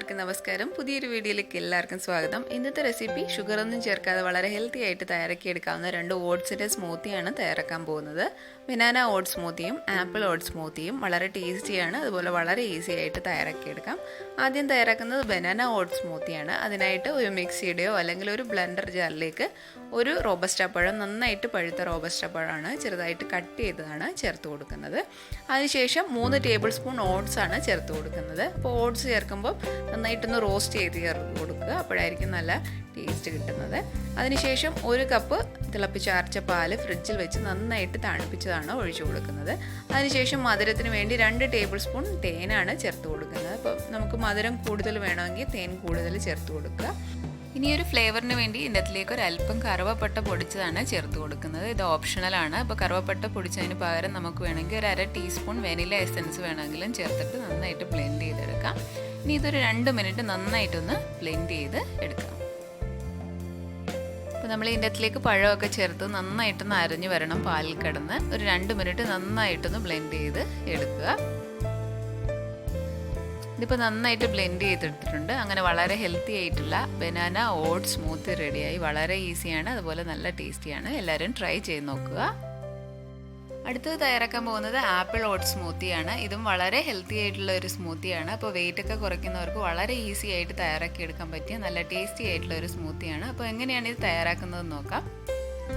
എല്ലാവർക്കും നമസ്കാരം. പുതിയൊരു വീഡിയോയിലേക്ക് എല്ലാവർക്കും സ്വാഗതം. ഇന്നത്തെ റെസിപ്പി ഷുഗറൊന്നും ചേർക്കാതെ വളരെ ഹെൽത്തി ആയിട്ട് തയ്യാറാക്കിയെടുക്കാവുന്ന 2 ഓട്സിൻ്റെ സ്മൂത്തിയാണ് തയ്യാറാക്കാൻ പോകുന്നത്. ബനാന ഓട്സ് സ്മൂത്തിയും ആപ്പിൾ ഓട്സ് സ്മൂത്തിയും വളരെ ടേസ്റ്റിയാണ്, അതുപോലെ വളരെ ഈസി ആയിട്ട് തയ്യാറാക്കിയെടുക്കാം. ആദ്യം തയ്യാറാക്കുന്നത് ബനാന ഓട്സ് സ്മൂത്തിയാണ്. അതിനായിട്ട് ഒരു മിക്സിയുടെയോ അല്ലെങ്കിൽ ഒരു ബ്ലെൻഡർ ജാറിലേക്ക് ഒരു റോബസ്റ്റ പഴം, നന്നായിട്ട് പഴുത്ത റോബസ്റ്റ പഴമാണ്, ചെറുതായിട്ട് കട്ട് ചെയ്തതാണ് ചേർത്ത് കൊടുക്കുന്നത്. അതിനുശേഷം 3 ടേബിൾ സ്പൂൺ ഓട്സ് ആണ് ചേർത്ത് കൊടുക്കുന്നത്. അപ്പോൾ ഓട്സ് ചേർക്കുമ്പോൾ നന്നായിട്ടൊന്ന് റോസ്റ്റ് ചെയ്ത് ചേർത്ത് കൊടുക്കുക, അപ്പോഴായിരിക്കും നല്ല ടേസ്റ്റ് കിട്ടുന്നത്. അതിനുശേഷം 1 കപ്പ് തിളപ്പിച്ചാർച്ച പാല് ഫ്രിഡ്ജിൽ വെച്ച് നന്നായിട്ട് തണുപ്പിച്ചതാണ് ഒഴിച്ചു കൊടുക്കുന്നത്. അതിനുശേഷം മധുരത്തിന് വേണ്ടി 2 ടേബിൾ സ്പൂൺ തേനാണ് ചേർത്ത് കൊടുക്കുന്നത്. അപ്പോൾ നമുക്ക് മധുരം കൂടുതൽ വേണമെങ്കിൽ തേൻ കൂടുതൽ ചേർത്ത് കൊടുക്കുക. ഇനിയൊരു ഫ്ലേവറിന് വേണ്ടി ഇതിനകത്തിലേക്ക് ഒരല്പം കറുവപ്പട്ട പൊടിച്ചതാണ് ചേർത്ത് കൊടുക്കുന്നത്. ഇത് ഓപ്ഷണലാണ്. അപ്പോൾ കറുവപ്പട്ട പൊടിച്ചതിന് പകരം നമുക്ക് വേണമെങ്കിൽ ഒരു 1/2 ടീസ്പൂൺ വെനില എസൻസ് വേണമെങ്കിലും ചേർത്തിട്ട് നന്നായിട്ട് ബ്ലെൻഡ് ചെയ്തെടുക്കാം. ഇനി ഇതൊരു 2 മിനിറ്റ് നന്നായിട്ടൊന്ന് ബ്ലെൻഡ് ചെയ്ത് എടുക്കാം. അപ്പോൾ നമ്മൾ ഇതിനകത്തിലേക്ക് പഴമൊക്കെ ചേർത്ത് നന്നായിട്ടൊന്ന് അരഞ്ഞു വരണം. പാലിൽ കിടന്ന് ഒരു 2 മിനിറ്റ് നന്നായിട്ടൊന്ന് ബ്ലെൻഡ് ചെയ്ത് എടുക്കുക. ഇതിപ്പോൾ നന്നായിട്ട് ബ്ലെൻഡ് ചെയ്തെടുത്തിട്ടുണ്ട്. അങ്ങനെ വളരെ ഹെൽത്തി ആയിട്ടുള്ള ബനാന ഓട്സ് സ്മൂത്തി റെഡിയായി. വളരെ ഈസിയാണ്, അതുപോലെ നല്ല ടേസ്റ്റിയാണ്. എല്ലാവരും ട്രൈ ചെയ്ത് നോക്കുക. അടുത്തത് തയ്യാറാക്കാൻ പോകുന്നത് ആപ്പിൾ ഓട്സ് സ്മൂത്തിയാണ്. ഇതും വളരെ ഹെൽത്തി ആയിട്ടുള്ള ഒരു സ്മൂത്തിയാണ്. അപ്പോൾ വെയിറ്റ് ഒക്കെ കുറയ്ക്കുന്നവർക്ക് വളരെ ഈസി ആയിട്ട് തയ്യാറാക്കിയെടുക്കാൻ പറ്റിയ നല്ല ടേസ്റ്റി ആയിട്ടുള്ള ഒരു സ്മൂത്തിയാണ്. അപ്പോൾ എങ്ങനെയാണ് ഇത് തയ്യാറാക്കുന്നത് നോക്കാം.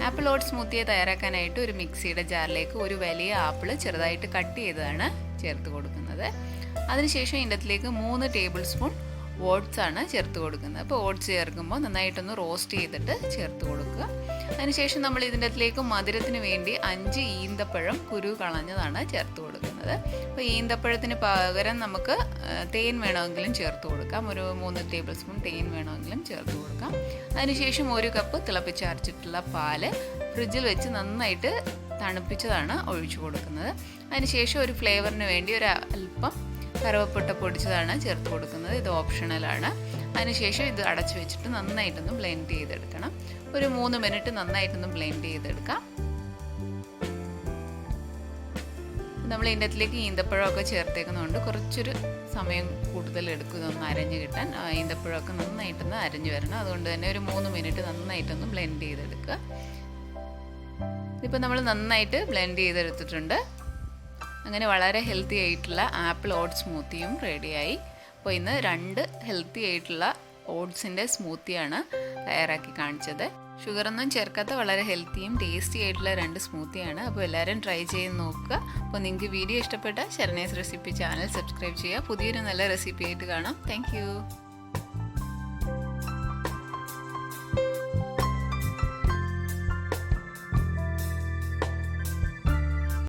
ആപ്പിൾ ഓട്സ് സ്മൂത്തിയെ തയ്യാറാക്കാനായിട്ട് ഒരു മിക്സിയുടെ ജാറിലേക്ക് ഒരു വലിയ ആപ്പിൾ ചെറുതായിട്ട് കട്ട് ചെയ്തതാണ് ചേർത്ത് കൊടുക്കുന്നത്. അതിനുശേഷം ഇതിനകത്തിലേക്ക് 3 ടേബിൾ സ്പൂൺ ഓട്സ് ആണ് ചേർത്ത് കൊടുക്കുന്നത്. അപ്പോൾ ഓട്സ് ചേർക്കുമ്പോൾ നന്നായിട്ടൊന്ന് റോസ്റ്റ് ചെയ്തിട്ട് ചേർത്ത് കൊടുക്കുക. അതിനുശേഷം നമ്മൾ ഇതിൻ്റെ അകത്തിലേക്ക് മധുരത്തിന് വേണ്ടി 5 ഈന്തപ്പഴം കുരു കളഞ്ഞതാണ് ചേർത്ത് കൊടുക്കുന്നത്. അപ്പോൾ ഈന്തപ്പഴത്തിന് പകരം നമുക്ക് തേൻ വേണമെങ്കിലും ചേർത്ത് കൊടുക്കാം. ഒരു 3 ടേബിൾ സ്പൂൺ തേൻ വേണമെങ്കിലും ചേർത്ത് കൊടുക്കാം. അതിനുശേഷം 1 കപ്പ് തിളപ്പിച്ചരച്ചിട്ടുള്ള പാല് ഫ്രിഡ്ജിൽ വെച്ച് നന്നായിട്ട് തണുപ്പിച്ചതാണ് ഒഴിച്ചു കൊടുക്കുന്നത്. അതിനുശേഷം ഒരു ഫ്ലേവറിന് വേണ്ടി ഒരു അല്പം കറുവപ്പട്ട പൊടിച്ചതാണ് ചേർത്ത് കൊടുക്കുന്നത്. ഇത് ഓപ്ഷണലാണ്. അതിനുശേഷം ഇത് അടച്ചു വെച്ചിട്ട് നന്നായിട്ടൊന്ന് ബ്ലെൻഡ് ചെയ്തെടുക്കണം. ഒരു 3 മിനിറ്റ് നന്നായിട്ടൊന്ന് ബ്ലെൻഡ് ചെയ്തെടുക്കാം. നമ്മൾ ഇതിൻ്റെ അകത്തിലേക്ക് ഈന്തപ്പഴമൊക്കെ ചേർത്തേക്കുന്നതുകൊണ്ട് കുറച്ചൊരു സമയം കൂടുതൽ എടുക്കും ഇതൊന്ന് അരഞ്ഞ് കിട്ടാൻ. ഈന്തപ്പഴമൊക്കെ നന്നായിട്ടൊന്ന് അരഞ്ഞു വരണം. അതുകൊണ്ട് തന്നെ ഒരു 3 മിനിറ്റ് നന്നായിട്ടൊന്ന് ബ്ലെൻഡ് ചെയ്തെടുക്കുക. ഇതിപ്പോൾ നമ്മൾ നന്നായിട്ട് ബ്ലെൻഡ് ചെയ്തെടുത്തിട്ടുണ്ട്. അങ്ങനെ വളരെ ഹെൽത്തി ആയിട്ടുള്ള ആപ്പിൾ ഓട്സ് സ്മൂത്തിയും റെഡിയായി. അപ്പോൾ ഇന്ന് 2 ഹെൽത്തി ആയിട്ടുള്ള ഓട്സിൻ്റെ സ്മൂത്തിയാണ് തയ്യാറാക്കി കാണിച്ചത്. ഷുഗറൊന്നും ചേർക്കാത്ത വളരെ ഹെൽത്തിയും ടേസ്റ്റി ആയിട്ടുള്ള 2 സ്മൂത്തിയാണ്. അപ്പോൾ എല്ലാവരും ട്രൈ ചെയ്ത് നോക്കുക. അപ്പോൾ നിങ്ങൾക്ക് വീഡിയോ ഇഷ്ടപ്പെട്ട ശരണേസ് റെസിപ്പി ചാനൽ സബ്സ്ക്രൈബ് ചെയ്യുക. പുതിയൊരു നല്ല റെസിപ്പി ആയിട്ട് കാണാം. താങ്ക്